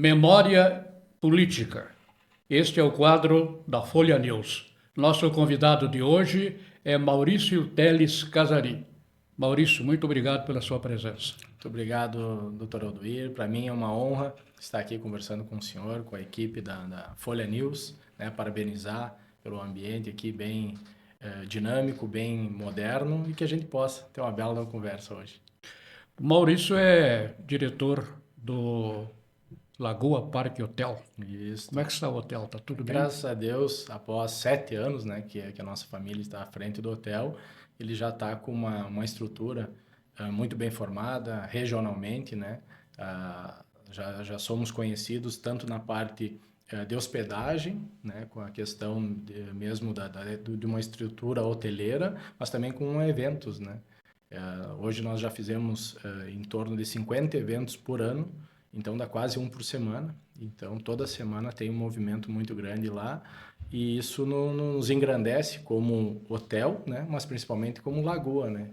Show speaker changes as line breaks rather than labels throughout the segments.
Memória Política. Este é o quadro da Folha News. Nosso convidado de hoje é Maurício Teles Casarim. Maurício, muito obrigado pela sua presença.
Muito obrigado, doutor Aldoir. Para mim é uma honra estar aqui conversando com o senhor, com a equipe da Folha News, né? Parabenizar pelo ambiente aqui bem dinâmico, bem moderno e que a gente possa ter uma bela conversa hoje.
Maurício é diretor do Lagoa Parque Hotel.
Isso.
Como é que está o hotel? Está tudo bem?
Graças a Deus, após 7 anos, né, que a nossa família está à frente do hotel, ele já está com uma estrutura muito bem formada regionalmente, né? Já somos conhecidos tanto na parte de hospedagem, né, com a questão mesmo de uma estrutura hoteleira, mas também com eventos, né? Hoje nós já fizemos em torno de 50 eventos por ano, então dá quase um por semana. Então toda semana tem um movimento muito grande lá e isso nos engrandece como hotel, né? Mas principalmente como lagoa, né?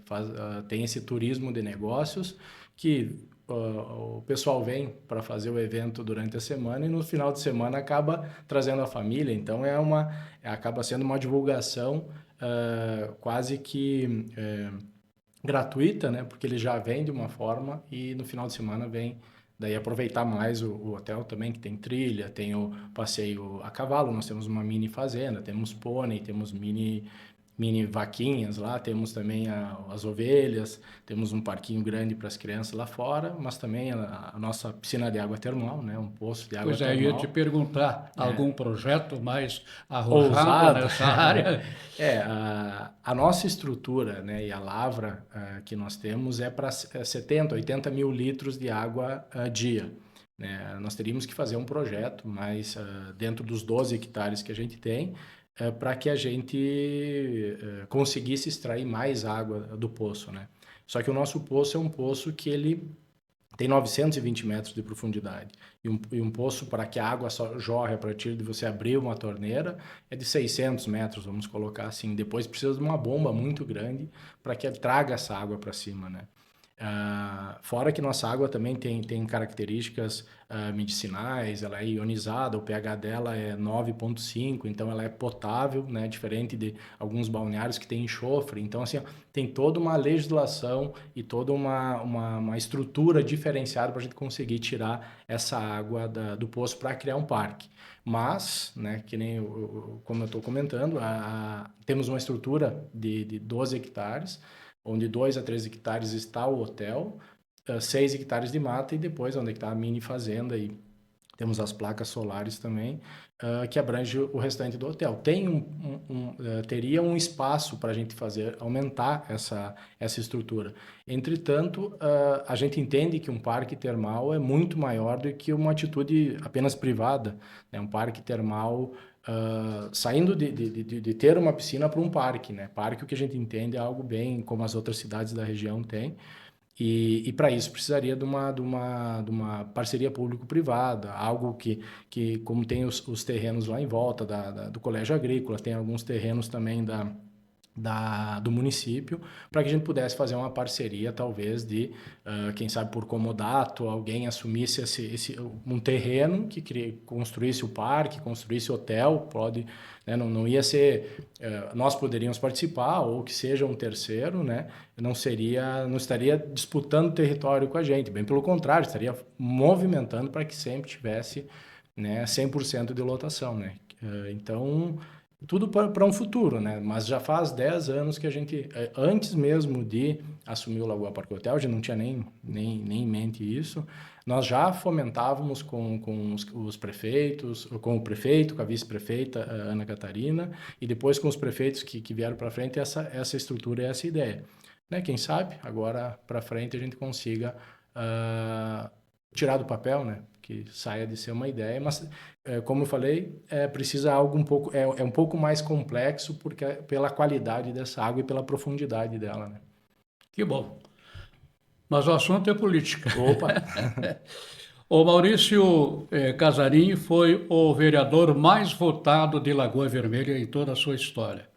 Tem esse turismo de negócios que o pessoal vem para fazer o evento durante a semana e no final de semana acaba trazendo a família. Então acaba sendo uma divulgação quase que gratuita, né? Porque ele já vem de uma forma e no final de semana vem daí aproveitar mais o hotel também, que tem trilha, tem o passeio a cavalo, nós temos uma mini fazenda, temos pônei, temos mini vaquinhas lá, temos também as ovelhas, temos um parquinho grande para as crianças lá fora, mas também a nossa piscina de água termal, né? Um poço de água
Pois é, eu ia te
termal.
perguntar, algum projeto mais arrojado
Ousado.
nessa área?
A nossa estrutura, né, e a lavra que nós temos é para 70, 80 mil litros de água dia. Né? Nós teríamos que fazer um projeto, mas dentro dos 12 hectares que a gente tem, para que a gente conseguisse extrair mais água do poço. Né? Só que o nosso poço é um poço que ele tem 920 metros de profundidade. E um poço para que a água só jorre a partir de você abrir uma torneira é de 600 metros, vamos colocar assim. Depois precisa de uma bomba muito grande para que traga essa água para cima, né? Fora que nossa água também tem características medicinais, ela é ionizada, o pH dela é 9,5, então ela é potável, né? Diferente de alguns balneários que tem enxofre. Então, assim, ó, tem toda uma legislação e toda uma estrutura diferenciada para a gente conseguir tirar essa água do poço para criar um parque. Mas, né, que nem como eu estou comentando, temos uma estrutura de 12 hectares, onde 2 a 3 hectares está o hotel, 6 hectares de mata e depois onde está a mini fazenda e temos as placas solares também, que abrange o restante do hotel. Teria um espaço para a gente aumentar essa estrutura. Entretanto, a gente entende que um parque termal é muito maior do que uma atitude apenas privada, né? Um parque termal saindo de ter uma piscina para um parque, né? Parque, o que a gente entende é algo bem como as outras cidades da região têm. E para isso precisaria de uma parceria público-privada, algo que como tem os terrenos lá em volta do colégio agrícola, tem alguns terrenos também do município, para que a gente pudesse fazer uma parceria, talvez, quem sabe por comodato, alguém assumisse um terreno que construísse o parque, construísse o hotel, né, não ia ser, nós poderíamos participar, ou que seja um terceiro, né, não estaria disputando território com a gente, bem pelo contrário, estaria movimentando para que sempre tivesse, né, 100% de lotação, né. Então, tudo para um futuro, né? Mas já faz 10 anos que a gente, antes mesmo de assumir o Lagoa Parque Hotel, a gente não tinha nem em mente isso, nós já fomentávamos com os prefeitos, com o prefeito, com a vice-prefeita Ana Catarina, e depois com os prefeitos que vieram para frente essa estrutura e essa ideia. Né? Quem sabe, agora para frente a gente consiga tirar do papel, né? Que saia de ser uma ideia, mas como eu falei, precisa algo um pouco mais complexo porque pela qualidade dessa água e pela profundidade dela, né?
Que bom. Mas o assunto é política.
Opa!
O Maurício Casarim foi o vereador mais votado de Lagoa Vermelha em toda a sua história.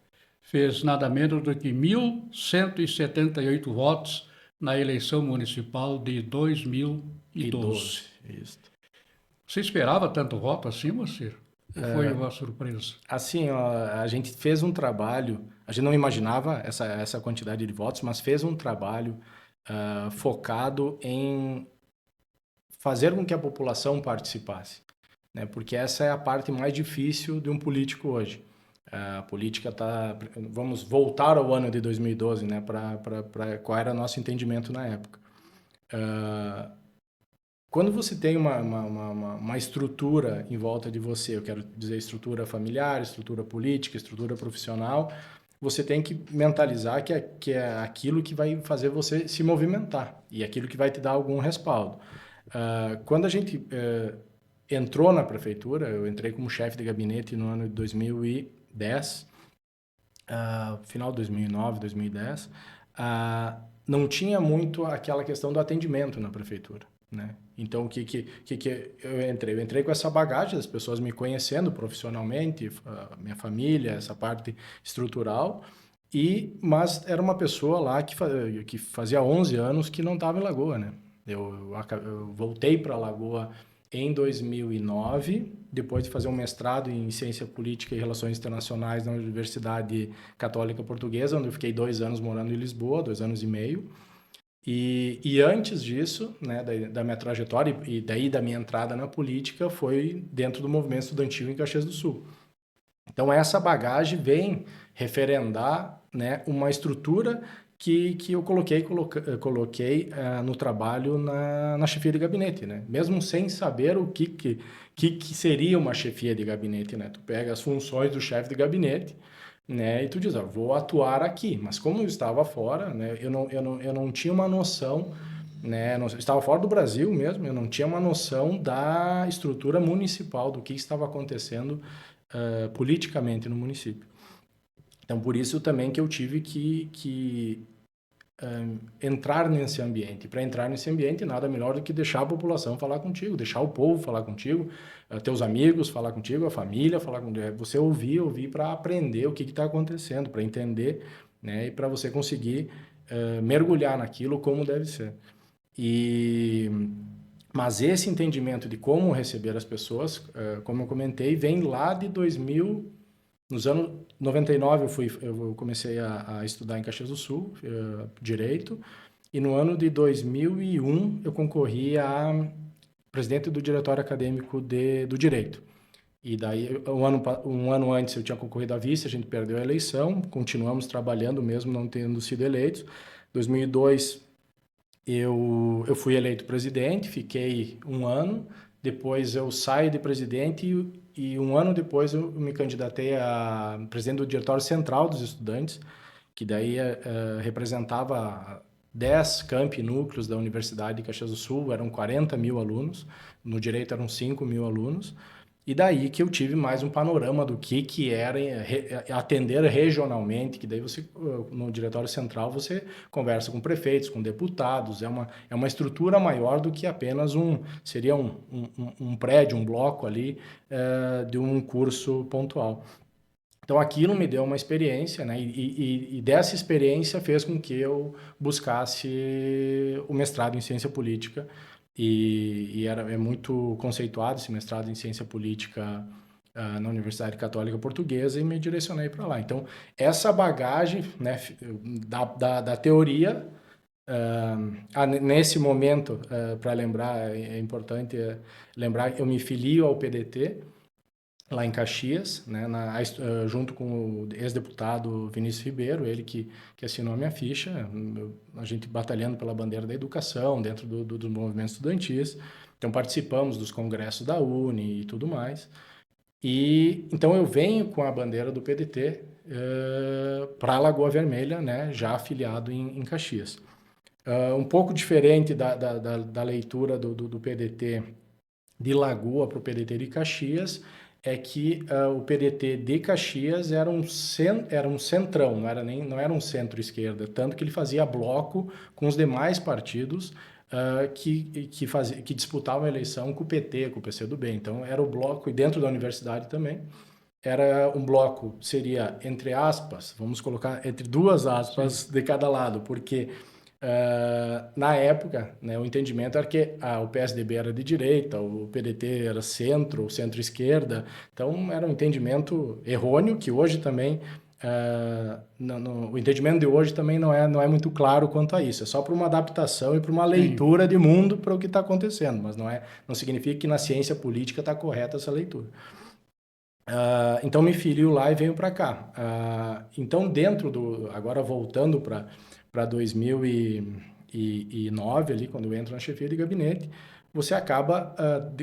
Fez nada menos do que 1.178 votos na eleição municipal de 2012.
Isso.
Você esperava tanto voto assim, Moacir? Ou foi uma surpresa?
Assim, ó, a gente fez um trabalho, a gente não imaginava essa quantidade de votos, mas fez um trabalho focado em fazer com que a população participasse, né? Porque essa é a parte mais difícil de um político hoje. A política está... Vamos voltar ao ano de 2012, né? Qual era o nosso entendimento na época. Quando você tem uma estrutura em volta de você, eu quero dizer estrutura familiar, estrutura política, estrutura profissional, você tem que mentalizar que é aquilo que vai fazer você se movimentar e aquilo que vai te dar algum respaldo. Quando a gente entrou na prefeitura, eu entrei como chefe de gabinete no ano de 2010, final de 2009, 2010, não tinha muito aquela questão do atendimento na prefeitura, né? Então, o que eu entrei? Eu entrei com essa bagagem, as pessoas me conhecendo profissionalmente, minha família, essa parte estrutural, mas era uma pessoa lá que fazia 11 anos que não estava em Lagoa, né? Eu voltei para Lagoa em 2009, depois de fazer um mestrado em Ciência Política e Relações Internacionais na Universidade Católica Portuguesa, onde eu fiquei 2 anos morando em Lisboa, 2 anos e meio. E antes disso, né, da minha trajetória e daí da minha entrada na política, foi dentro do movimento estudantil em Caxias do Sul. Então, essa bagagem vem referendar, né, uma estrutura que eu coloquei no trabalho na chefia de gabinete, né? Mesmo sem saber o que seria uma chefia de gabinete, né? Tu pega as funções do chefe de gabinete, né? E tu diz, vou atuar aqui. Mas como eu estava fora, né? Eu não tinha uma noção, né? Eu estava fora do Brasil mesmo, eu não tinha uma noção da estrutura municipal, do que estava acontecendo politicamente no município. Então, por isso também que eu tive que entrar nesse ambiente. Para entrar nesse ambiente, nada melhor do que deixar a população falar contigo, deixar o povo falar contigo, teus amigos falar contigo, a família falar contigo. Você ouvir para aprender o que está acontecendo, para entender, né? E para você conseguir mergulhar naquilo como deve ser. Mas esse entendimento de como receber as pessoas, como eu comentei, vem lá de 2000. Nos anos 99 eu comecei a estudar em Caxias do Sul, Direito, e no ano de 2001 eu concorri a presidente do Diretório Acadêmico do Direito. E daí, um ano antes eu tinha concorrido a vice, a gente perdeu a eleição, continuamos trabalhando mesmo não tendo sido eleitos. Em 2002 eu fui eleito presidente, fiquei um ano, depois eu saio de presidente e um ano depois eu me candidatei a presidente do Diretório Central dos Estudantes, que daí representava 10 campi núcleos da Universidade de Caxias do Sul, eram 40 mil alunos, no Direito eram 5 mil alunos, e daí que eu tive mais um panorama do que era atender regionalmente, que daí você, no Diretório Central, você conversa com prefeitos, com deputados, é uma estrutura maior do que apenas seria um prédio, um bloco ali de um curso pontual. Então aquilo me deu uma experiência, né? E dessa experiência fez com que eu buscasse o mestrado em ciência política é muito conceituado esse mestrado em ciência política na Universidade Católica Portuguesa e me direcionei para lá. Então essa bagagem, né, da teoria nesse momento, para lembrar, é importante lembrar que eu me filio ao PDT lá em Caxias, né, junto com o ex-deputado Vinícius Ribeiro, ele que assinou a minha ficha, a gente batalhando pela bandeira da educação, dentro dos movimentos estudantis, então participamos dos congressos da UNE e tudo mais, e então eu venho com a bandeira do PDT para Lagoa Vermelha, né, já afiliado em Caxias. Um pouco diferente da leitura do PDT de Lagoa para o PDT de Caxias, é que o PDT de Caxias era um centrão, não era um centro-esquerda, tanto que ele fazia bloco com os demais partidos que disputavam a eleição com o PT, com o PCdoB. Então era o bloco, e dentro da universidade também, era um bloco, seria entre aspas, vamos colocar entre duas aspas de cada lado, porque Na época, né, o entendimento era que o PSDB era de direita, o PDT era centro, ou centro-esquerda. Então, era um entendimento errôneo, que hoje também, o entendimento de hoje também não é muito claro quanto a isso. É só para uma adaptação e para uma
Sim.
leitura de mundo para o que está acontecendo, mas não significa que na ciência política está correta essa leitura. Então, me filiu lá e venho para cá. Então, agora voltando para 2009, ali, quando eu entro na chefia de gabinete, você acaba,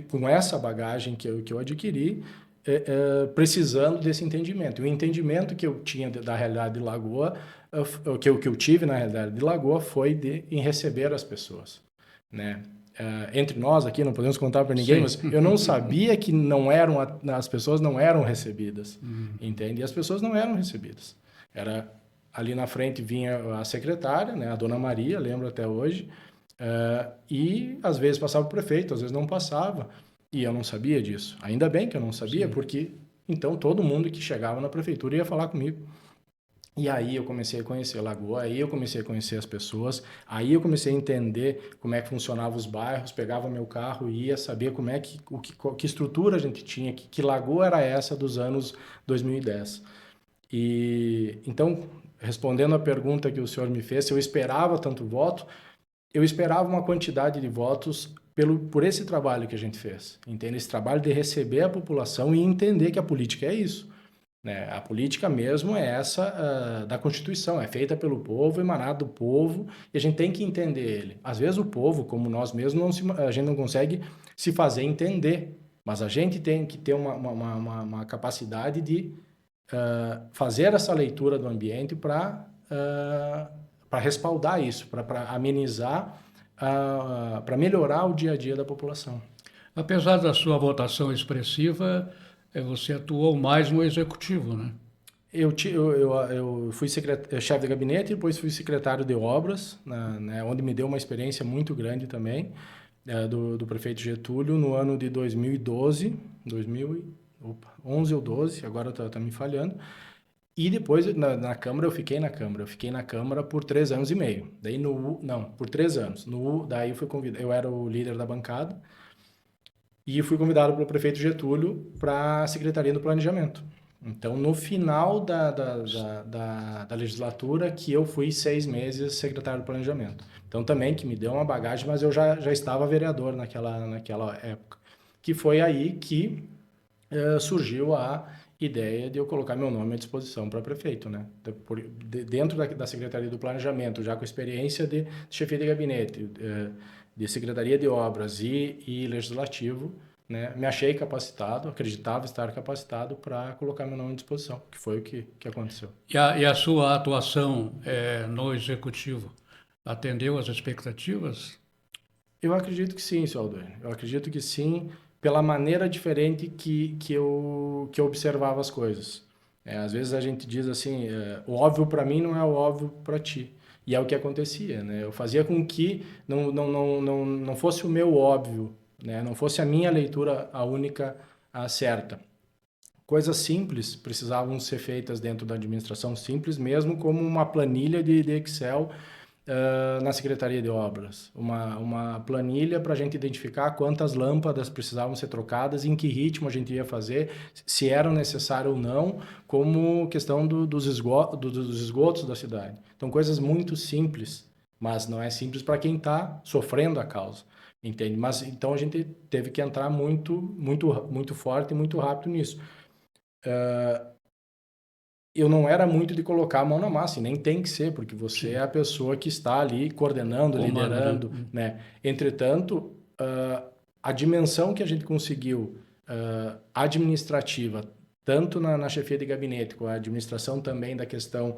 com essa bagagem que eu adquiri, precisando desse entendimento. E o entendimento que eu tinha da realidade de Lagoa, que eu tive na realidade de Lagoa, foi em receber as pessoas, né? Entre nós aqui, não podemos contar para ninguém,
Sim.
mas eu não sabia que as pessoas não eram recebidas, entende? E as pessoas não eram recebidas. Ali na frente vinha a secretária, né, a dona Maria, lembro até hoje, e às vezes passava o prefeito, às vezes não passava, e eu não sabia disso. Ainda bem que eu não sabia,
Sim.
porque então todo mundo que chegava na prefeitura ia falar comigo. E aí eu comecei a conhecer a Lagoa, aí eu comecei a conhecer as pessoas, aí eu comecei a entender como é que funcionavam os bairros, pegava meu carro e ia saber como é que estrutura a gente tinha, que Lagoa era essa dos anos 2010. E então, respondendo a pergunta que o senhor me fez, se eu esperava tanto voto, eu esperava uma quantidade de votos por esse trabalho que a gente fez, entende? Esse trabalho de receber a população e entender que a política é isso. Né? A política mesmo é essa da Constituição, é feita pelo povo, emanada do povo, e a gente tem que entender ele. Às vezes o povo, como nós mesmos, a gente não consegue se fazer entender, mas a gente tem que ter uma capacidade de fazer essa leitura do ambiente para respaldar isso, para amenizar, para melhorar o dia a dia da população.
Apesar da sua votação expressiva, você atuou mais no executivo, né?
Eu fui chefe de gabinete e depois fui secretário de obras, né, onde me deu uma experiência muito grande também, do prefeito Getúlio no ano de 2012, 11 ou 12, agora tá me falhando. E depois na Câmara, eu fiquei na Câmara por 3 anos e meio. Daí não, por 3 anos. Daí eu fui convidado, eu era o líder da bancada e fui convidado pelo prefeito Getúlio para a Secretaria do Planejamento. Então, no final da legislatura, que eu fui 6 meses secretário do Planejamento. Então, também que me deu uma bagagem, mas eu já estava vereador naquela época. Que foi aí que surgiu a ideia de eu colocar meu nome à disposição para prefeito, né? Dentro da Secretaria do Planejamento, já com experiência de chefia de gabinete, de Secretaria de Obras e Legislativo, né? Me achei capacitado, acreditava estar capacitado para colocar meu nome à disposição, que foi o que aconteceu.
E a sua atuação no executivo atendeu às expectativas?
Eu acredito que sim, seu Aldo. Eu acredito que sim, pela maneira diferente que eu observava as coisas. Às vezes a gente diz assim, o óbvio para mim não é o óbvio para ti. E é o que acontecia, né? Eu fazia com que não fosse o meu óbvio, né? Não fosse a minha leitura a única a certa. Coisas simples precisavam ser feitas dentro da administração simples, mesmo como uma planilha de Excel na Secretaria de Obras. Uma planilha para a gente identificar quantas lâmpadas precisavam ser trocadas, em que ritmo a gente ia fazer, se eram necessário ou não, como questão dos esgotos da cidade. Então, coisas muito simples, mas não é simples para quem está sofrendo a causa. Entende? Mas então a gente teve que entrar muito, muito, muito forte e muito rápido nisso. Eu não era muito de colocar a mão na massa, e nem tem que ser, porque você é a pessoa que está ali coordenando,
Comando, né?
liderando, né? Entretanto, a dimensão que a gente conseguiu administrativa, tanto na chefia de gabinete, com a administração também da questão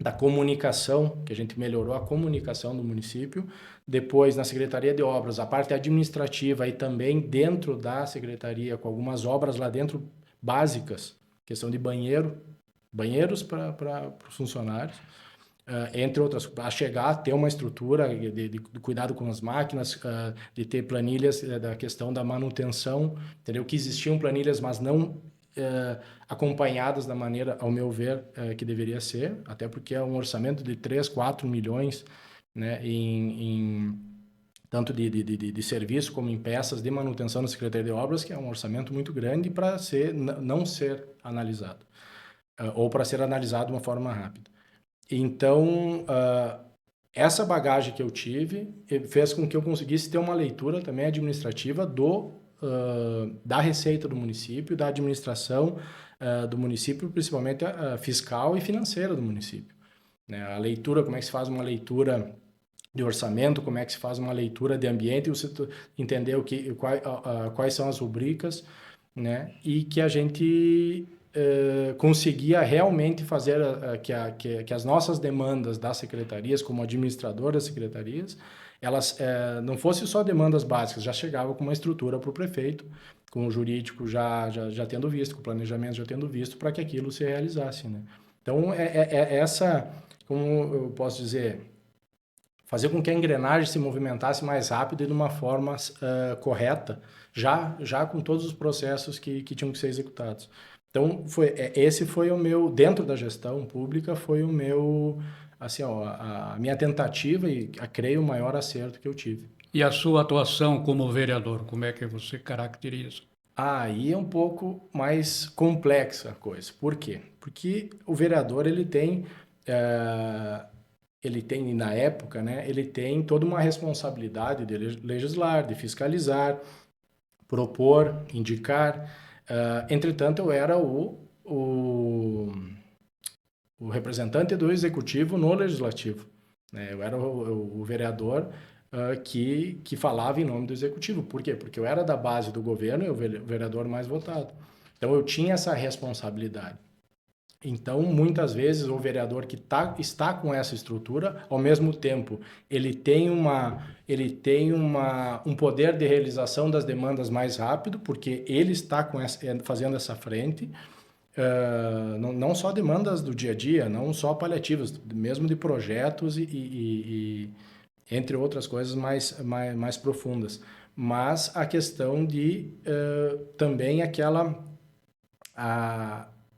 da comunicação, que a gente melhorou a comunicação do município, depois na Secretaria de Obras, a parte administrativa e também dentro da Secretaria, com algumas obras lá dentro básicas, questão de banheiros para os funcionários, entre outras, a chegar a ter uma estrutura de cuidado com as máquinas, de ter planilhas da questão da manutenção, entendeu? Que existiam planilhas, mas não acompanhadas da maneira, ao meu ver, que deveria ser, até porque é um orçamento de 3, 4 milhões, né, tanto de serviço como em peças de manutenção da Secretaria de Obras, que é um orçamento muito grande para não ser analisado, ou para ser analisado de uma forma rápida. Então, essa bagagem que eu tive fez com que eu conseguisse ter uma leitura também administrativa da receita do município, da administração do município, principalmente fiscal e financeira do município, né? A leitura, como é que se faz uma leitura de orçamento, como é que se faz uma leitura de ambiente, você entender quais são as rubricas, né? E que a gente conseguia realmente fazer que as nossas demandas das secretarias, como administrador das secretarias, elas não fossem só demandas básicas, já chegava com uma estrutura para o prefeito, com o jurídico já tendo visto, com o planejamento já tendo visto, para que aquilo se realizasse, né? Então, essa, como eu posso dizer, fazer com que a engrenagem se movimentasse mais rápido e de uma forma correta, já com todos os processos que tinham que ser executados. Então, esse foi o meu, dentro da gestão pública, foi o meu, assim, a minha tentativa e, creio, o maior acerto que eu tive.
E a sua atuação como vereador, como é que você caracteriza?
Aí é um pouco mais complexa a coisa. Por quê? Porque o vereador, ele tem, na época, né, ele tem toda uma responsabilidade de legislar, de fiscalizar, propor, indicar. Entretanto, eu era o representante do executivo no legislativo, né? Eu era o vereador que falava em nome do executivo. Por quê? Porque eu era da base do governo e o vereador mais votado. Então, eu tinha essa responsabilidade. Então, muitas vezes, o vereador que está com essa estrutura, ao mesmo tempo, ele tem um poder de realização das demandas mais rápido, porque ele está fazendo essa frente, não só demandas do dia a dia, não só paliativas, mesmo de projetos e entre outras coisas mais profundas. Mas a questão de também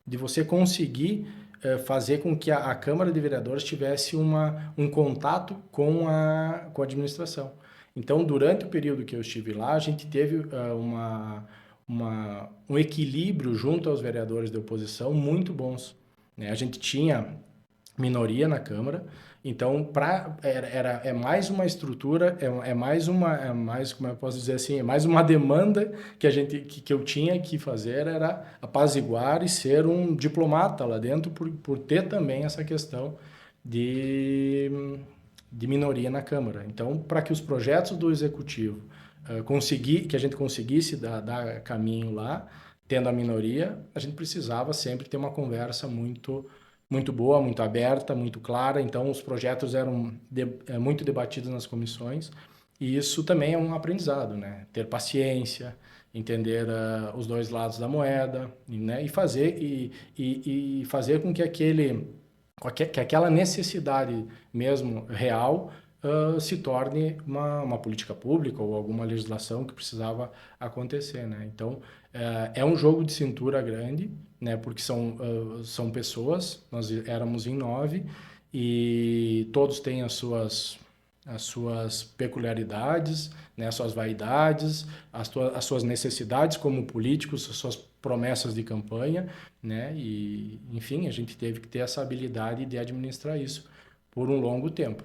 de você conseguir fazer com que a Câmara de Vereadores tivesse um contato com a administração. Então, durante o período que eu estive lá, a gente teve um equilíbrio junto aos vereadores de oposição muito bons, né? A gente tinha minoria na Câmara, então é mais uma estrutura, é mais como eu posso dizer assim, é mais uma demanda que eu tinha que fazer, era apaziguar e ser um diplomata lá dentro por ter também essa questão de minoria na Câmara. Então, para que os projetos do Executivo que a gente conseguisse dar caminho lá, tendo a minoria, a gente precisava sempre ter uma conversa muito boa, muito aberta, muito clara. Então, os projetos eram muito debatidos nas comissões, e isso também é um aprendizado, né? Ter paciência, entender os dois lados da moeda, né? E fazer com que aquela necessidade mesmo real se torne uma política pública ou alguma legislação que precisava acontecer, né? Então, é um jogo de cintura grande, né? Porque são pessoas, nós éramos em 9 e todos têm as suas peculiaridades, né? As suas vaidades, as suas necessidades como políticos, as suas promessas de campanha, né? E, enfim, a gente teve que ter essa habilidade de administrar isso por um longo tempo.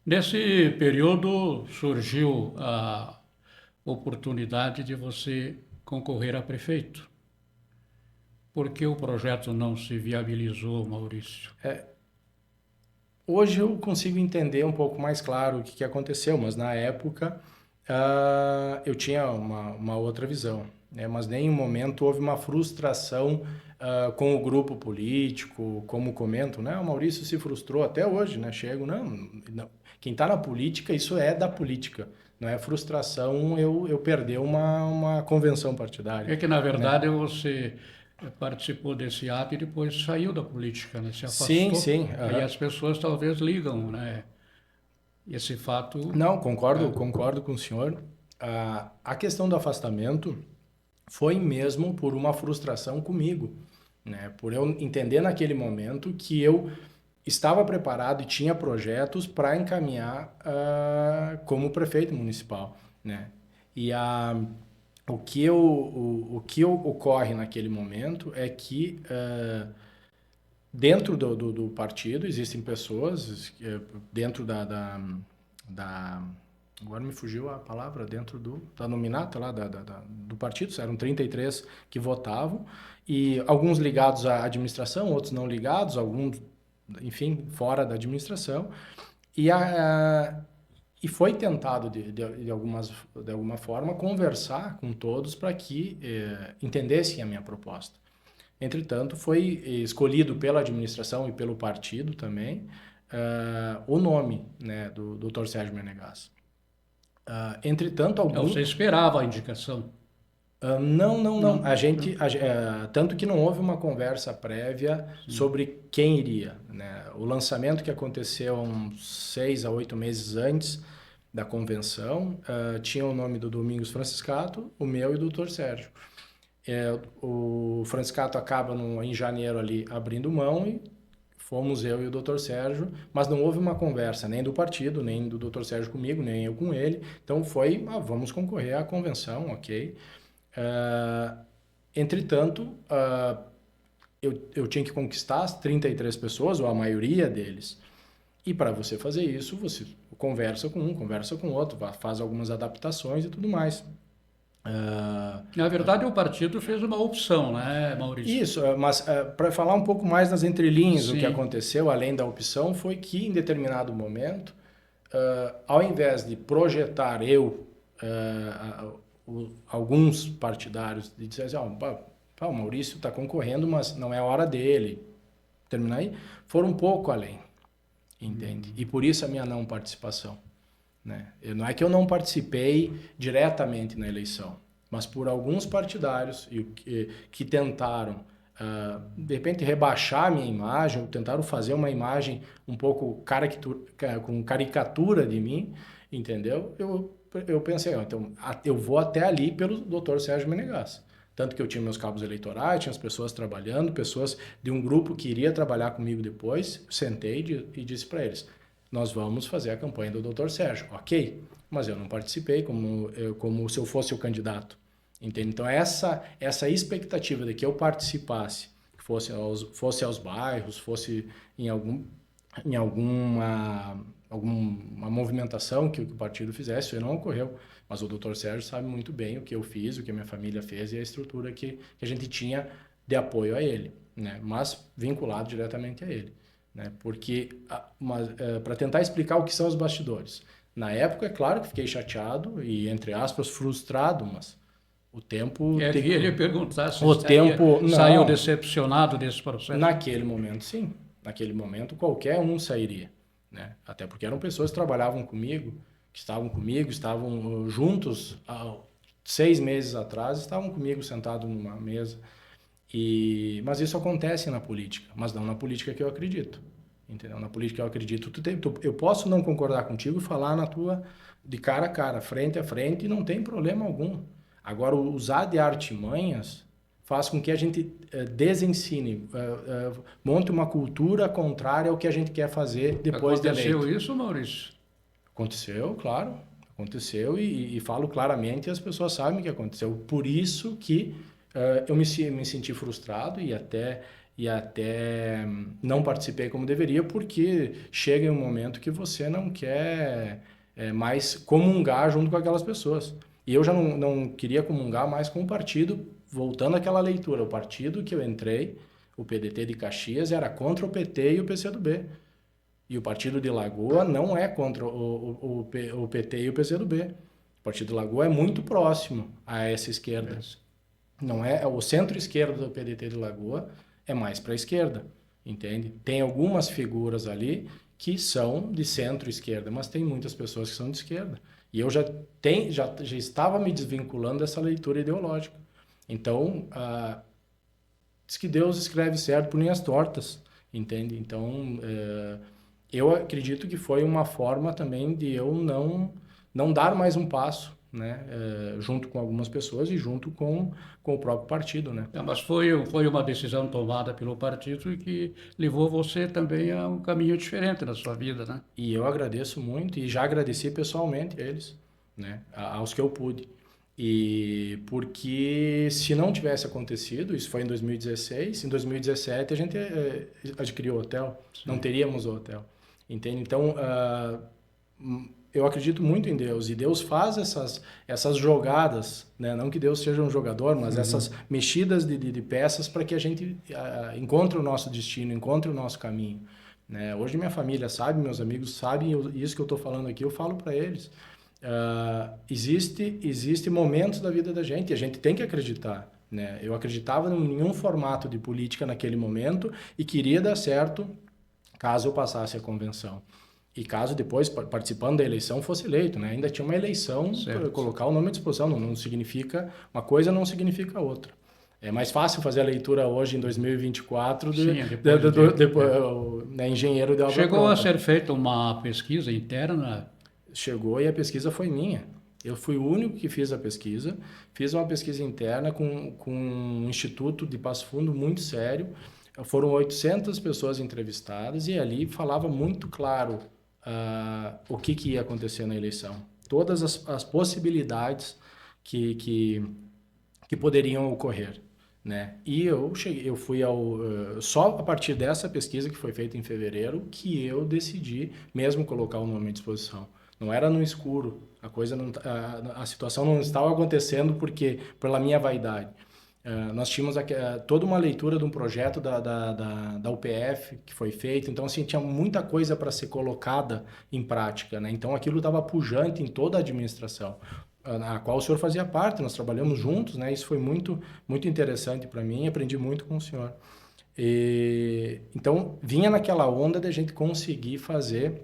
Nesse período surgiu a oportunidade de você concorrer a prefeito. Por que o projeto não se viabilizou, Maurício?
Hoje eu consigo entender um pouco mais claro o que aconteceu, mas na época eu tinha uma outra visão, né? Mas em nenhum momento houve uma frustração com o grupo político, como comento, né? O Maurício se frustrou até hoje, né? Não. Quem está na política, isso é da política. Não é frustração eu perder uma convenção partidária.
É que, na verdade, né? Você participou desse ato e depois saiu da política, né? Se afastou.
Sim.
Aí as pessoas talvez ligam, né? Esse fato...
Não, concordo com o senhor. A questão do afastamento foi mesmo por uma frustração comigo, né? Por eu entender naquele momento que eu estava preparado e tinha projetos para encaminhar como prefeito municipal, né? E o que ocorre naquele momento é que dentro do partido existem pessoas, dentro da agora me fugiu a palavra, dentro da nominata lá do partido, eram 33 que votavam, e alguns ligados à administração, outros não ligados, alguns, enfim, fora da administração, e, e foi tentado, de alguma forma, conversar com todos para que entendessem a minha proposta. Entretanto, foi escolhido pela administração e pelo partido também o nome, né, do Dr. Sérgio Menegas. Entretanto,
Então, você esperava a indicação?
Não. Tanto que não houve uma conversa prévia sobre quem iria, né? O lançamento que aconteceu uns 6 a 8 meses antes da convenção tinha o nome do Domingos Franciscato, o meu e do Dr. Sérgio. O Franciscato acaba em janeiro ali abrindo mão e fomos eu e o Dr. Sérgio, mas não houve uma conversa nem do partido, nem do Dr. Sérgio comigo, nem eu com ele. Então foi, vamos concorrer à convenção, ok? Entretanto, eu tinha que conquistar as 33 pessoas, ou a maioria deles. E para você fazer isso, você conversa com um, conversa com outro, faz algumas adaptações e tudo mais.
Na verdade, o partido fez uma opção, né, Maurício?
Isso, mas para falar um pouco mais nas entrelinhas,
Sim.
o que aconteceu, além da opção, foi que em determinado momento, ao invés de projetar alguns partidários, de dizer assim, o Maurício está concorrendo, mas não é a hora dele, terminar aí, foram um pouco além, entende? E por isso a minha não participação. Né? Não é que eu não participei diretamente na eleição, mas por alguns partidários que tentaram, de repente, rebaixar a minha imagem, ou tentaram fazer uma imagem um pouco com caricatura de mim, entendeu? Eu pensei, então, eu vou até ali pelo Dr. Sérgio Menegas. Tanto que eu tinha meus cabos eleitorais, tinha as pessoas trabalhando, pessoas de um grupo que iria trabalhar comigo depois, sentei e disse para eles, nós vamos fazer a campanha do Dr. Sérgio, ok? Mas eu não participei como se eu fosse o candidato, entende? Então essa expectativa de que eu participasse, que fosse aos bairros, fosse em alguma movimentação que o partido fizesse, isso não ocorreu. Mas o Dr. Sérgio sabe muito bem o que eu fiz, o que a minha família fez e a estrutura que a gente tinha de apoio a ele, né? Mas vinculado diretamente a ele. Né? Porque, para tentar explicar o que são os bastidores. Na época, é claro que fiquei chateado e, entre aspas, frustrado, mas o tempo...
Eu ia perguntar se
saiu
decepcionado desse processo.
Naquele momento, sim. Naquele momento, qualquer um sairia. Né? Até porque eram pessoas que trabalhavam comigo, estavam juntos há 6 meses atrás, estavam comigo sentados numa mesa. Mas isso acontece na política, mas não na política que eu acredito, entendeu? Na política que eu acredito, eu posso não concordar contigo e falar de cara a cara, frente a frente, e não tem problema algum. Agora, usar de artimanhas faz com que a gente desensine, monte uma cultura contrária ao que a gente quer fazer depois de eleito.
Aconteceu isso, Maurício?
Aconteceu, claro. Aconteceu e falo claramente e as pessoas sabem que aconteceu. Por isso que eu me senti frustrado e até não participei como deveria, porque chega em um momento que você não quer mais comungar junto com aquelas pessoas. E eu já não queria comungar mais com o partido, voltando àquela leitura. O partido que eu entrei, o PDT de Caxias, era contra o PT e o PCdoB. E o partido de Lagoa não é contra o PT e o PCdoB. O partido de Lagoa é muito próximo a essa esquerda. Não é o centro-esquerda do PDT de Lagoa é mais para a esquerda, entende? Tem algumas figuras ali que são de centro-esquerda, mas tem muitas pessoas que são de esquerda. E eu já estava me desvinculando dessa leitura ideológica. Então, diz que Deus escreve certo por linhas tortas, entende? Então, eu acredito que foi uma forma também de eu não dar mais um passo né, junto com algumas pessoas e junto com o próprio partido, né.
Mas foi uma decisão tomada pelo partido e que levou você também a um caminho diferente na sua vida, né?
E eu agradeço muito e já agradeci pessoalmente a eles, né, aos que eu pude. E porque se não tivesse acontecido, isso foi em 2016, em 2017 a gente adquiriu o hotel, não
Sim.
teríamos o hotel, entende? Então, eu acredito muito em Deus e Deus faz essas jogadas, né? Não que Deus seja um jogador, mas essas mexidas de peças para que a gente encontre o nosso destino, encontre o nosso caminho, né? Hoje minha família sabe, meus amigos sabem, isso que eu estou falando aqui eu falo para eles. Existe momentos da vida da gente e a gente tem que acreditar, né? Eu acreditava em nenhum formato de política naquele momento e queria dar certo caso eu passasse a convenção. E caso depois, participando da eleição, fosse eleito, né? Ainda tinha uma eleição para colocar o nome à disposição, não significa, uma coisa não significa outra. É mais fácil fazer a leitura hoje em 2024 depois, né, engenheiro de obra
Chegou
pronta.
a ser feita uma pesquisa interna?
Chegou e a pesquisa foi minha. Eu fui o único que fiz a pesquisa. Fiz uma pesquisa interna com um instituto de Passo Fundo muito sério. Foram 800 pessoas entrevistadas e ali falava muito claro o que ia acontecer na eleição. Todas as possibilidades que poderiam ocorrer, né? E eu fui só a partir dessa pesquisa que foi feita em fevereiro que eu decidi mesmo colocar o nome à disposição. Não era no escuro, a situação não estava acontecendo pela minha vaidade. Nós tínhamos toda uma leitura de um projeto da UPF que foi feito, então assim, tinha muita coisa para ser colocada em prática, né? Então aquilo estava pujante em toda a administração, a qual o senhor fazia parte, nós trabalhamos juntos, né? Isso foi muito, muito interessante para mim, aprendi muito com o senhor. Então vinha naquela onda de a gente conseguir fazer,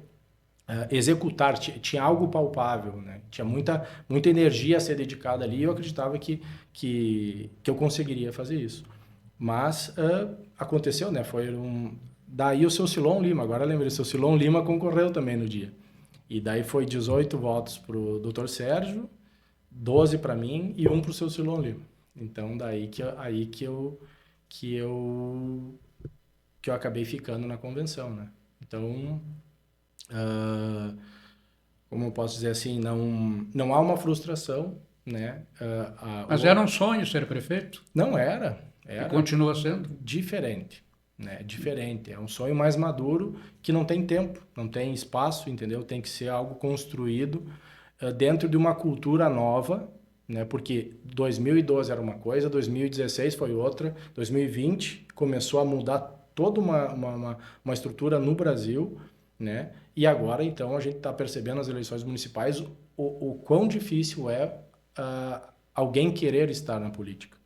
executar, tinha algo palpável, né? Tinha muita energia a ser dedicada ali e eu acreditava que eu conseguiria fazer isso. Mas aconteceu, né? Daí o seu Silon Lima, agora eu lembrei, o seu Silon Lima concorreu também no dia. E daí foi 18 votos para o Dr. Sérgio, 12 para mim e 1 para o seu Silon Lima. Então daí que eu acabei ficando na convenção, né? Então, como eu posso dizer assim, não há uma frustração, né?
Mas era um sonho ser prefeito?
Não era
E continua sendo?
diferente, né? Diferente, é um sonho mais maduro que não tem tempo, não tem espaço, entendeu? Tem que ser algo construído dentro de uma cultura nova, né? Porque 2012 era uma coisa, 2016 foi outra, 2020 começou a mudar toda uma estrutura no Brasil, né? E agora, então, a gente está percebendo nas eleições municipais o quão difícil é alguém querer estar na política,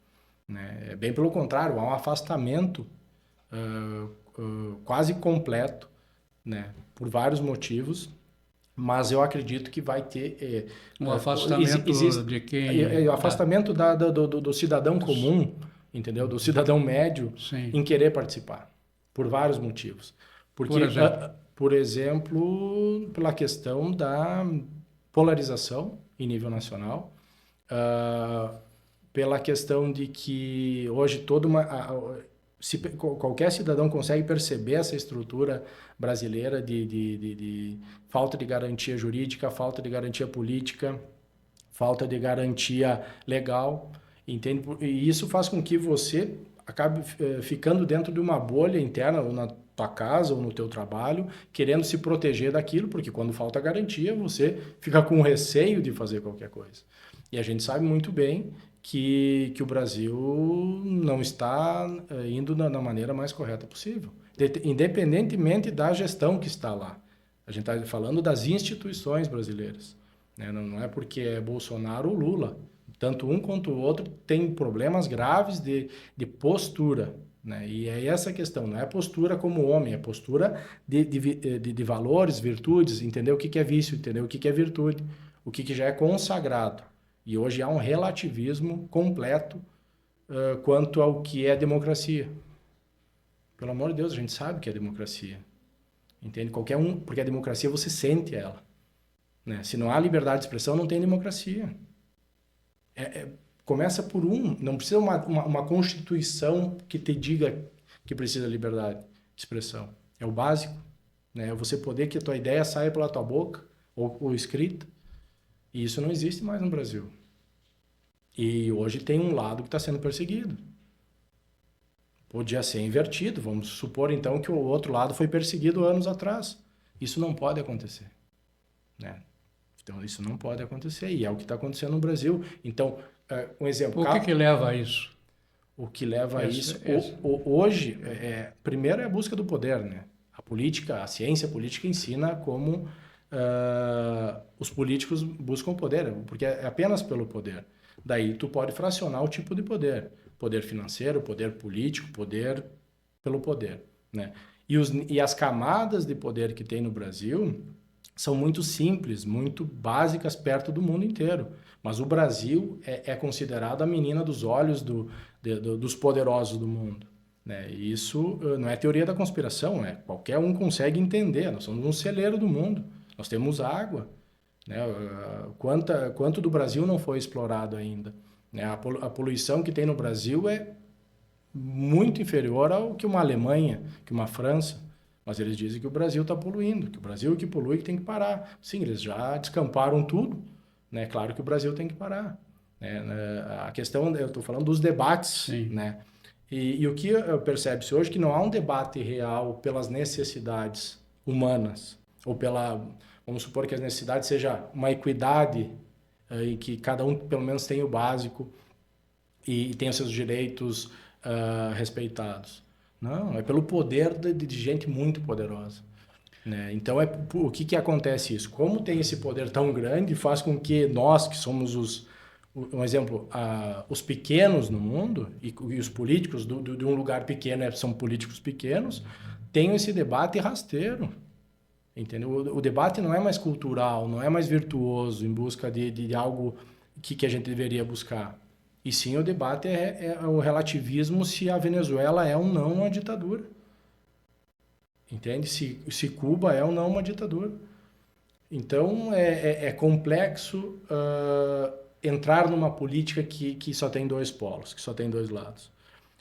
né? Bem pelo contrário, há um afastamento quase completo, né? Por vários motivos, mas eu acredito que vai ter...
Um afastamento de quem?
O afastamento do cidadão comum, entendeu? Do cidadão médio.
Sim.
Em querer participar, por vários motivos. Porque, por exemplo, pela questão da polarização em nível nacional, pela questão de que hoje qualquer cidadão consegue perceber essa estrutura brasileira de falta de garantia jurídica, falta de garantia política, falta de garantia legal, entende? E isso faz com que você acabe ficando dentro de uma bolha interna, ou na tua casa, ou no teu trabalho, querendo se proteger daquilo, porque quando falta garantia, você fica com receio de fazer qualquer coisa. E a gente sabe muito bem que o Brasil não está indo da maneira mais correta possível, independentemente da gestão que está lá. A gente está falando das instituições brasileiras, né? Não é porque é Bolsonaro ou Lula. Tanto um quanto o outro tem problemas graves de postura, né? E é essa a questão, não é postura como homem, é postura de valores, virtudes, entender o que é vício, entender o que é virtude, o que já é consagrado. E hoje há um relativismo completo quanto ao que é democracia. Pelo amor de Deus, a gente sabe o que é democracia. Entende? Qualquer um, porque a democracia você sente ela, né? Se não há liberdade de expressão, não tem democracia. Começa por não precisa uma constituição que te diga que precisa de liberdade de expressão. É o básico, né? É você poder que a tua ideia saia pela tua boca ou escrita. E isso não existe mais no Brasil. E hoje tem um lado que está sendo perseguido. Podia ser invertido. Vamos supor, então, que o outro lado foi perseguido anos atrás. Isso não pode acontecer, né? Então, isso não pode acontecer. E é o que está acontecendo no Brasil. Então, um exemplo...
O que leva a isso?
O que leva a isso... Hoje, primeiro é a busca do poder, né? A política, a ciência política ensina como os políticos buscam o poder, porque é apenas pelo poder. Daí tu pode fracionar o tipo de poder. Poder financeiro, poder político, poder pelo poder, né? E as camadas de poder que tem no Brasil são muito simples, muito básicas perto do mundo inteiro. Mas o Brasil é considerado a menina dos olhos dos poderosos do mundo, né? E isso não é teoria da conspiração, né? Qualquer um consegue entender. Nós somos um celeiro do mundo. Nós temos água, né? Quanto do Brasil não foi explorado ainda, né? A poluição que tem no Brasil é muito inferior ao que uma Alemanha, que uma França. Mas eles dizem que o Brasil está poluindo, que o Brasil é que polui, que tem que parar. Sim, eles já descamparam tudo, né? Claro que o Brasil tem que parar, né? A questão, eu estou falando dos debates,
sim,
né? E o que percebe-se hoje é que não há um debate real pelas necessidades humanas, ou vamos supor que a necessidade seja uma equidade, em que cada um pelo menos tenha o básico e tenha seus direitos respeitados. Não, é pelo poder de gente muito poderosa, né? Então, o que acontece isso? Como tem esse poder tão grande, faz com que nós, que somos um exemplo, os pequenos no mundo, e os políticos de um lugar pequeno são políticos pequenos, tenham esse debate rasteiro, entendeu? O debate não é mais cultural, não é mais virtuoso, em busca de algo que a gente deveria buscar. E sim, o debate é o relativismo se a Venezuela é ou não uma ditadura. Entende? Se Cuba é ou não uma ditadura. Então, é complexo entrar numa política que só tem dois polos, que só tem dois lados.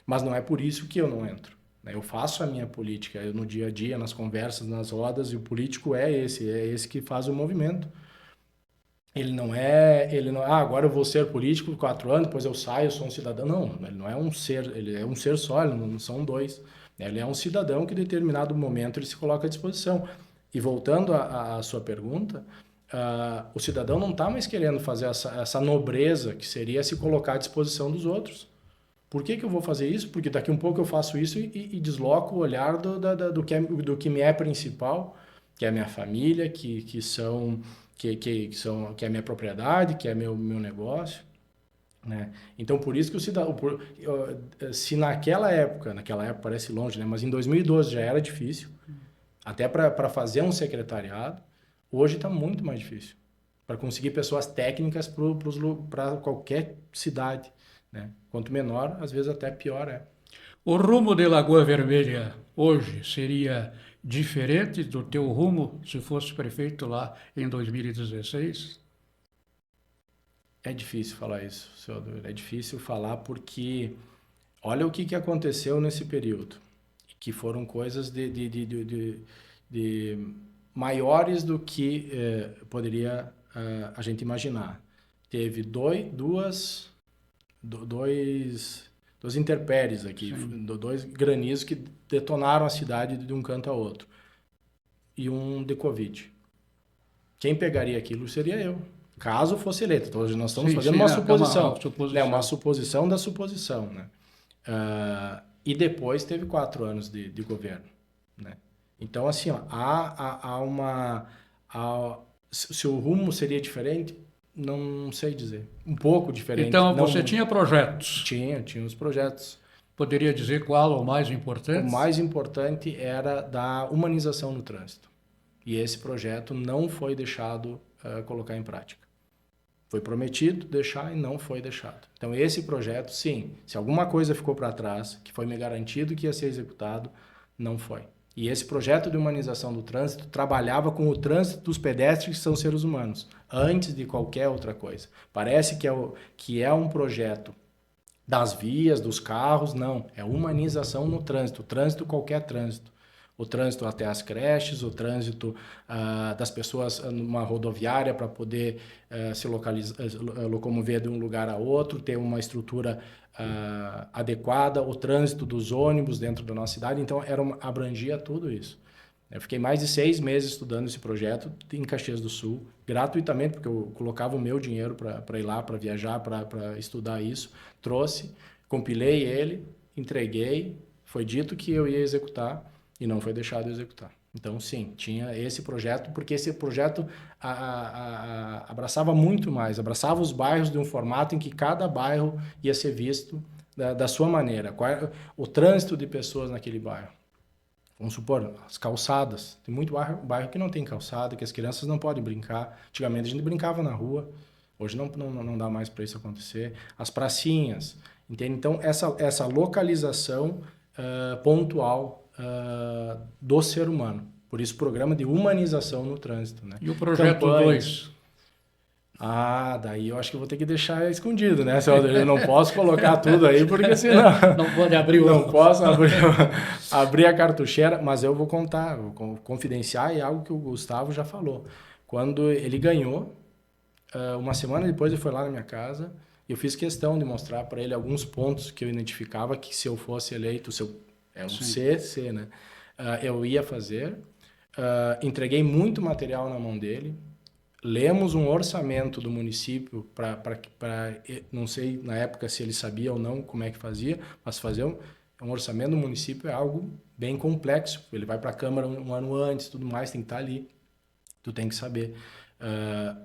Mas não é por isso que eu não entro, né? Eu faço a minha política no dia a dia, nas conversas, nas rodas, e o político é esse que faz o movimento. Ele não agora eu vou ser político por 4 anos, depois eu saio, eu sou um cidadão. Não, ele não é um ser, ele é um ser só, não são dois. Ele é um cidadão que em determinado momento ele se coloca à disposição. E voltando à sua pergunta, o cidadão não está mais querendo fazer essa nobreza que seria se colocar à disposição dos outros. Por que eu vou fazer isso? Porque daqui um pouco eu faço isso e desloco o olhar do que me é principal, que é a minha família, que é a minha propriedade, que é meu negócio, né? Então, por isso que o cidadão... Se naquela época parece longe, né? Mas em 2012 já era difícil, até para fazer um secretariado, hoje está muito mais difícil, para conseguir pessoas técnicas para qualquer cidade, né? Quanto menor, às vezes até pior é.
O rumo de Lagoa Vermelha hoje seria diferente do teu rumo se fosse prefeito lá em 2016?
É difícil falar isso, senhor. É difícil falar porque olha o que aconteceu nesse período, que foram coisas de maiores do que poderia a gente imaginar. Teve dois intempéries aqui, dois granizos que detonaram a cidade de um canto a outro. E um de Covid. Quem pegaria aquilo seria eu, caso fosse eleito. Então, hoje nós estamos fazendo uma suposição. Uma suposição da suposição, né? E depois teve 4 anos de governo, né? Então, assim, ó, se o rumo seria diferente, não sei dizer. Um pouco diferente.
Então, você tinha projetos?
Tinha os projetos.
Poderia dizer qual o mais importante?
O mais importante era da humanização no trânsito. E esse projeto não foi deixado colocar em prática. Foi prometido deixar e não foi deixado. Então, esse projeto, sim, se alguma coisa ficou para trás, que foi me garantido que ia ser executado, não foi. E esse projeto de humanização do trânsito trabalhava com o trânsito dos pedestres, que são seres humanos, antes de qualquer outra coisa. Parece que é um projeto das vias, dos carros, não. É humanização no trânsito. Qualquer trânsito. O trânsito até as creches, o trânsito das pessoas numa rodoviária para poder se locomover de um lugar a outro, ter uma estrutura adequada, o trânsito dos ônibus dentro da nossa cidade. Então, abrangia tudo isso. Eu fiquei mais de 6 meses estudando esse projeto em Caxias do Sul, gratuitamente, porque eu colocava o meu dinheiro para ir lá, para viajar, para estudar isso. Trouxe, compilei ele, entreguei, foi dito que eu ia executar e não foi deixado executar. Então, sim, tinha esse projeto, porque esse projeto abraçava muito mais, abraçava os bairros de um formato em que cada bairro ia ser visto da sua maneira. O trânsito de pessoas naquele bairro. Vamos supor, as calçadas. Tem muito bairro que não tem calçada, que as crianças não podem brincar. Antigamente a gente brincava na rua, hoje não dá mais para isso acontecer. As pracinhas, entende? Então, essa localização pontual do ser humano. Por isso, programa de humanização no trânsito. Né?
E o projeto 2?
Daí eu acho que eu vou ter que deixar escondido, né, Celso? Eu não posso colocar tudo aí, porque senão...
Não pode abrir
Não posso abrir a cartucheira, mas eu vou contar, vou confidenciar, e algo que o Gustavo já falou. Quando ele ganhou, uma semana depois ele foi lá na minha casa, e eu fiz questão de mostrar para ele alguns pontos que eu identificava que se eu fosse eleito, C, né, eu ia fazer. Entreguei muito material na mão dele. Lemos um orçamento do município para não sei na época se ele sabia ou não como é que fazia, mas fazer um orçamento do município é algo bem complexo. Ele vai para a Câmara um ano antes, tudo mais, tem que estar ali. Tu tem que saber.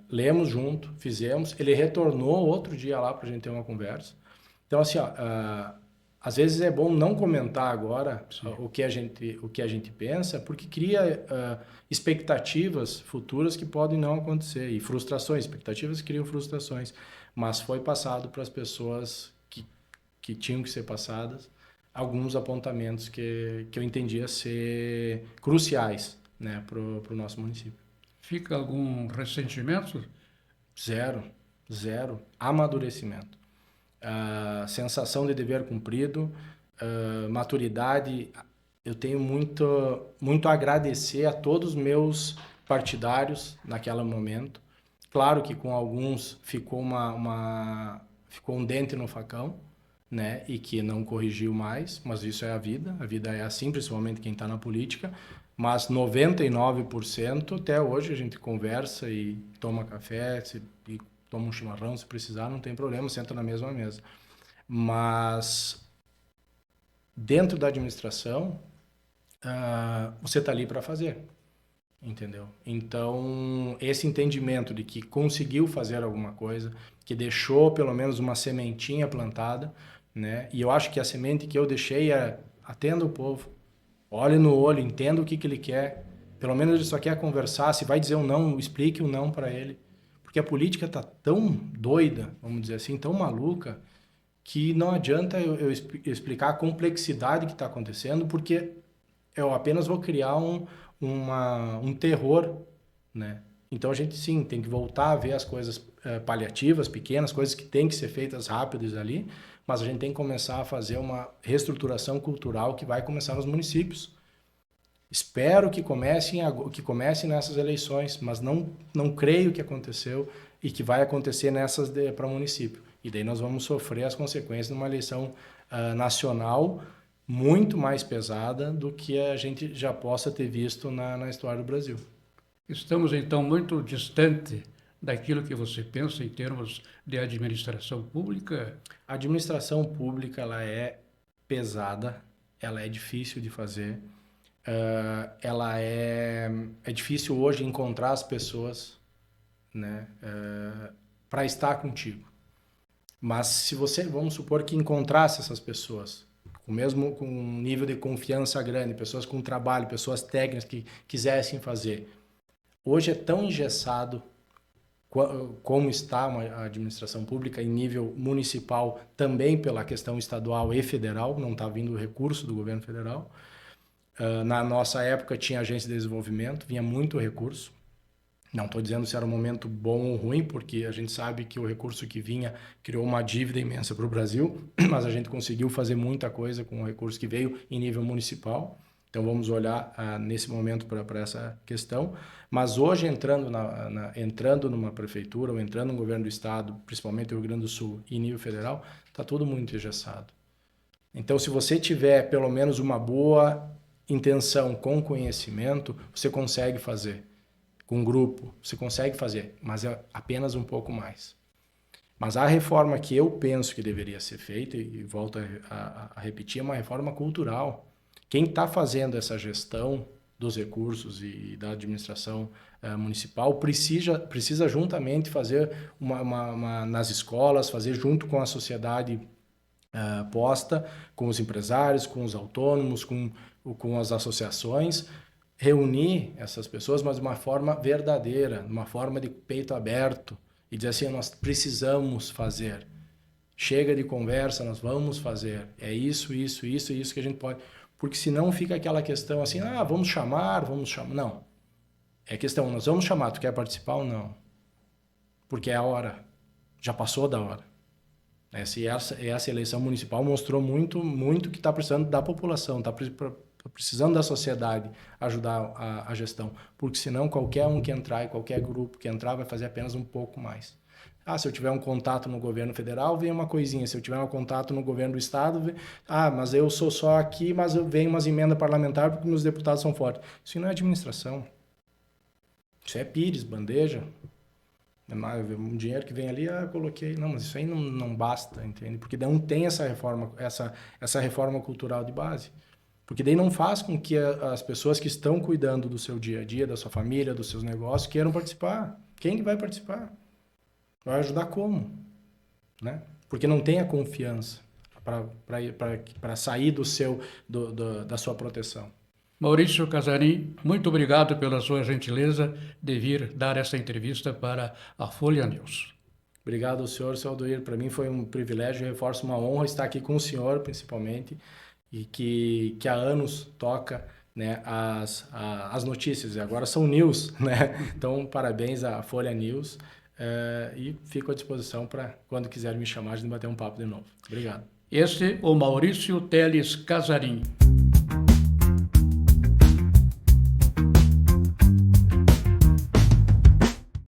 Lemos junto, fizemos. Ele retornou outro dia lá para a gente ter uma conversa. Então, assim, às vezes é bom não comentar agora o que a gente pensa, porque cria expectativas futuras que podem não acontecer, e frustrações. Expectativas criam frustrações, mas foi passado para as pessoas que tinham que ser passadas alguns apontamentos que eu entendia ser cruciais, né, para o nosso município.
Fica algum ressentimento?
Zero. Amadurecimento. Sensação de dever cumprido, maturidade. Eu tenho muito a agradecer a todos os meus partidários naquele momento. Claro que com alguns ficou ficou um dente no facão, né? E que não corrigiu mais, mas isso é a vida é assim, principalmente quem está na política. Mas 99% até hoje a gente conversa e toma café e toma um chimarrão se precisar, não tem problema, senta na mesma mesa. Mas dentro da administração, você está ali para fazer, entendeu? Então, esse entendimento de que conseguiu fazer alguma coisa, que deixou pelo menos uma sementinha plantada, né? E eu acho que a semente que eu deixei é: atenda o povo, olhe no olho, entenda o que ele quer. Pelo menos ele só quer conversar. Se vai dizer um não, explique um não para ele. Porque a política está tão doida, vamos dizer assim, tão maluca, que não adianta eu explicar a complexidade que está acontecendo, porque eu apenas vou criar um terror, né? Então a gente sim tem que voltar a ver as coisas paliativas, pequenas, coisas que têm que ser feitas rápidas ali, mas a gente tem que começar a fazer uma reestruturação cultural que vai começar nos municípios. Espero que comece nessas eleições, mas não creio que aconteceu e que vai acontecer nessas para o município. E daí nós vamos sofrer as consequências de uma eleição nacional muito mais pesada do que a gente já possa ter visto na história do Brasil.
Estamos, então, muito distante daquilo que você pensa em termos de administração pública?
A administração pública, ela é pesada, ela é difícil de fazer, ela é difícil hoje encontrar as pessoas, né, para estar contigo. Mas se você, vamos supor que encontrasse essas pessoas, mesmo com um nível de confiança grande, pessoas com trabalho, pessoas técnicas que quisessem fazer. Hoje é tão engessado como está a administração pública em nível municipal, também pela questão estadual e federal, não está vindo o recurso do governo federal, Na nossa época tinha agência de desenvolvimento, vinha muito recurso. Não estou dizendo se era um momento bom ou ruim, porque a gente sabe que o recurso que vinha criou uma dívida imensa para o Brasil, mas a gente conseguiu fazer muita coisa com o recurso que veio em nível municipal. Então vamos olhar nesse momento para essa questão. Mas hoje, entrando numa prefeitura ou entrando no governo do estado, principalmente no Rio Grande do Sul e nível federal, está tudo muito engessado. Então, se você tiver pelo menos uma boa intenção com conhecimento, você consegue fazer. Com um grupo, você consegue fazer, mas é apenas um pouco mais. Mas a reforma que eu penso que deveria ser feita, e volto a repetir, é uma reforma cultural. Quem está fazendo essa gestão dos recursos e da administração municipal precisa juntamente fazer nas escolas, fazer junto com a sociedade posta, com os empresários, com os autônomos, com as associações, reunir essas pessoas, mas de uma forma verdadeira, de uma forma de peito aberto, e dizer assim, nós precisamos fazer. Chega de conversa, nós vamos fazer. É isso, isso, isso e isso que a gente pode... Porque senão fica aquela questão assim, vamos chamar. Não. É questão, nós vamos chamar, tu quer participar ou não? Porque é a hora. Já passou da hora. Essa eleição municipal mostrou muito que está precisando da população, está precisando da sociedade ajudar a gestão. Porque senão qualquer um que entrar e qualquer grupo que entrar vai fazer apenas um pouco mais. Se eu tiver um contato no governo federal, vem uma coisinha. Se eu tiver um contato no governo do estado, mas eu sou só aqui, mas eu venho umas emendas parlamentares porque meus deputados são fortes. Isso não é administração. Isso é pires, bandeja. Um dinheiro que vem ali, eu coloquei. Não, mas isso aí não basta, entende? Porque não tem essa reforma cultural de base. Porque daí não faz com que as pessoas que estão cuidando do seu dia a dia, da sua família, dos seus negócios, queiram participar. Quem que vai participar? Vai ajudar como? Né? Porque não tem a confiança para sair da sua proteção.
Maurício Casarim, muito obrigado pela sua gentileza de vir dar essa entrevista para a Folha News.
Obrigado ao senhor, seu Aldoir. Para mim foi um privilégio, eu reforço uma honra estar aqui com o senhor, principalmente, e que há anos toca, né, as notícias, e agora são news, né? Então, parabéns à Folha News. E fico à disposição para, quando quiser me chamar, a gente bater um papo de novo. Obrigado.
Este é o Maurício Teles Casarim.